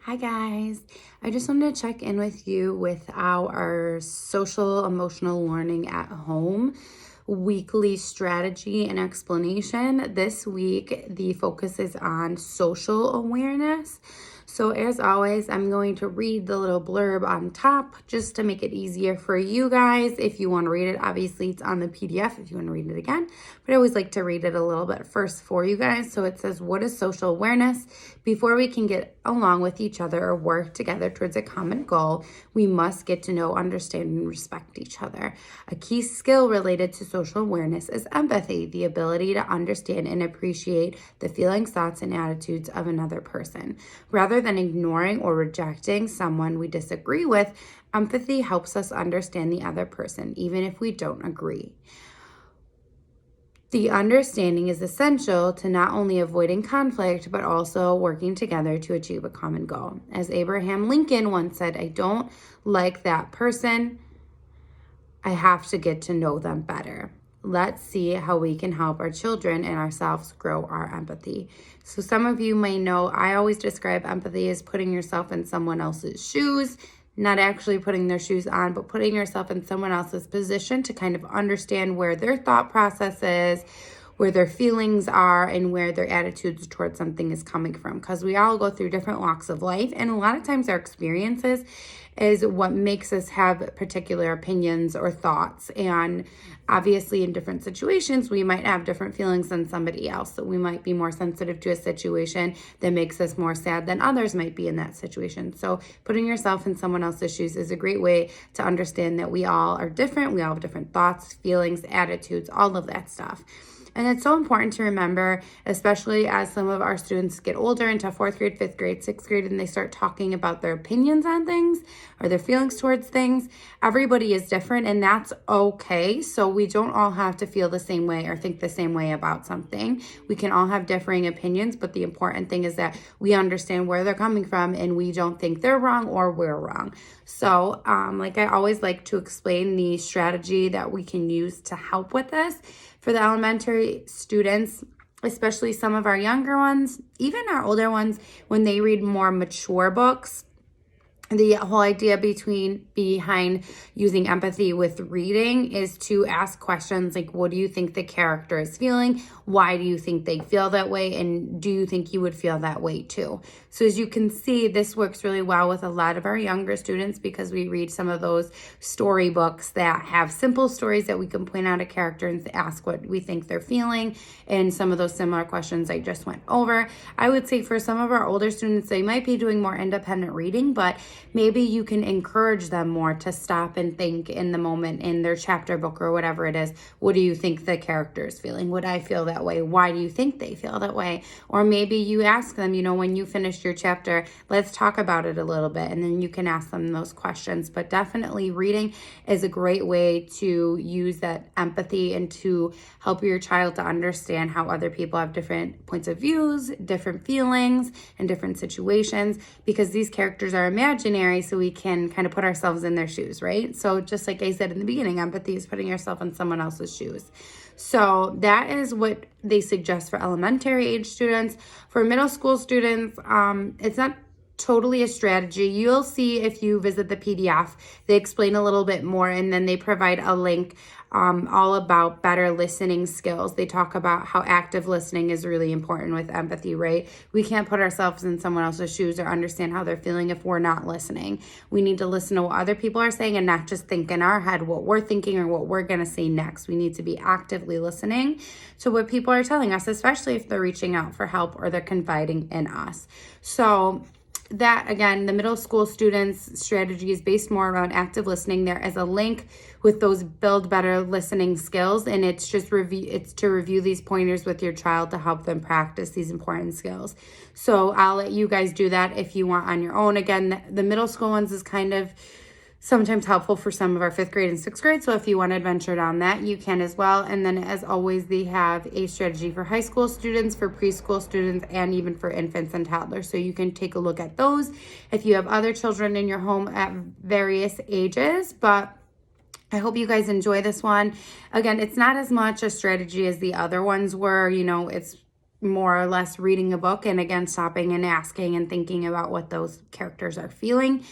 Hi guys, I just wanted to check in with you with our social emotional learning at home weekly strategy and explanation. This week, the focus is on social awareness. So, as always, I'm going to read the little blurb on top just to make it easier for you guys. If you want to read it, obviously it's on the PDF if you want to read it again. But I always like to read it a little bit first for you guys. So, it says, what is social awareness? Before we can get along with each other or work together towards a common goal, we must get to know, understand, and respect each other. A key skill related to social awareness is empathy, the ability to understand and appreciate the feelings, thoughts, and attitudes of another person. Rather than ignoring or rejecting someone we disagree with, empathy helps us understand the other person, even if we don't agree. The understanding is essential to not only avoiding conflict, but also working together to achieve a common goal. As Abraham Lincoln once said, I don't like that person. I have to get to know them better. Let's see how we can help our children and ourselves grow our empathy. So some of you may know I always describe empathy as putting yourself in someone else's shoes, not actually putting their shoes on, but putting yourself in someone else's position to kind of understand where their thought process is, where their feelings are, and where their attitudes towards something is coming from. Because we all go through different walks of life, and a lot of times our experiences is what makes us have particular opinions or thoughts. And obviously in different situations, we might have different feelings than somebody else. So we might be more sensitive to a situation that makes us more sad than others might be in that situation. So putting yourself in someone else's shoes is a great way to understand that we all are different. We all have different thoughts, feelings, attitudes, all of that stuff. And it's so important to remember, especially as some of our students get older into fourth grade, fifth grade, sixth grade, and they start talking about their opinions on things or their feelings towards things. Everybody is different, and that's okay. So we don't all have to feel the same way or think the same way about something. We can all have differing opinions, but the important thing is that we understand where they're coming from and we don't think they're wrong or we're wrong. So, like I always like to explain the strategy that we can use to help with this. For the elementary students, especially some of our younger ones, even our older ones, when they read more mature books, the whole idea behind using empathy with reading is to ask questions like, what do you think the character is feeling? Why do you think they feel that way? And do you think you would feel that way too? So as you can see, this works really well with a lot of our younger students because we read some of those storybooks that have simple stories that we can point out a character and ask what we think they're feeling. And some of those similar questions I just went over. I would say for some of our older students, they might be doing more independent reading, but maybe you can encourage them more to stop and think in the moment in their chapter book or whatever it is. What do you think the character is feeling? Would I feel that way? Why do you think they feel that way? Or maybe you ask them, when you finish your chapter, let's talk about it a little bit. And then you can ask them those questions. But definitely reading is a great way to use that empathy and to help your child to understand how other people have different points of views, different feelings, and different situations, because these characters are imaginary, so we can kind of put ourselves in their shoes, right? So just like I said in the beginning, empathy is putting yourself in someone else's shoes. So that is what they suggest for elementary age students. For middle school students, it's not totally a strategy. You'll see if you visit the PDF, they explain a little bit more, and then they provide a link all about better listening skills. They talk about how active listening is really important with empathy, right? We can't put ourselves in someone else's shoes or understand how they're feeling if we're not listening. We need to listen to what other people are saying and not just think in our head what we're thinking or what we're going to say next. We need to be actively listening to what people are telling us, especially if they're reaching out for help or they're confiding in us. So that, again, the middle school students' strategy is based more around active listening. There is a link with those build better listening skills, and it's just to review these pointers with your child to help them practice these important skills. So I'll let you guys do that if you want on your own. Again, the middle school ones is kind of sometimes helpful for some of our fifth grade and sixth grade. So if you want to adventure down that, you can as well. And then as always, they have a strategy for high school students, for preschool students, and even for infants and toddlers. So you can take a look at those if you have other children in your home at various ages. But I hope you guys enjoy this one. Again, it's not as much a strategy as the other ones were. It's more or less reading a book and again stopping and asking and thinking about what those characters are feeling.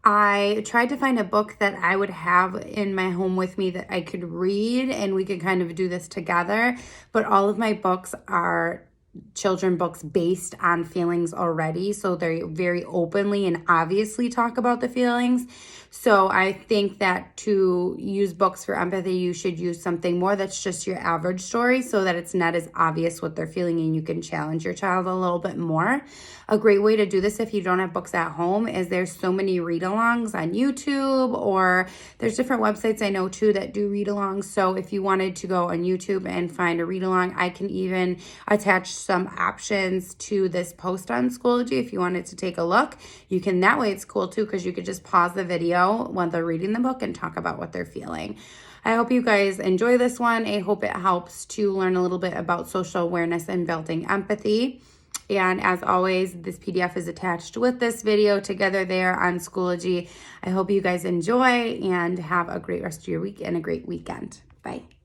I tried to find a book that I would have in my home with me that I could read and we could kind of do this together, but all of my books are children books based on feelings already, so they very openly and obviously talk about the feelings. So I think that to use books for empathy, you should use something more that's just your average story so that it's not as obvious what they're feeling and you can challenge your child a little bit more. A great way to do this if you don't have books at home is there's so many read-alongs on YouTube, or there's different websites I know too that do read-alongs. So if you wanted to go on YouTube and find a read-along, I can even attach some options to this post on Schoology if you wanted to take a look. You can, that way it's cool too because you could just pause the video when they're reading the book and talk about what they're feeling. I hope you guys enjoy this one. I hope it helps to learn a little bit about social awareness and building empathy. And as always, this PDF is attached with this video together there on Schoology. I hope you guys enjoy and have a great rest of your week and a great weekend. Bye.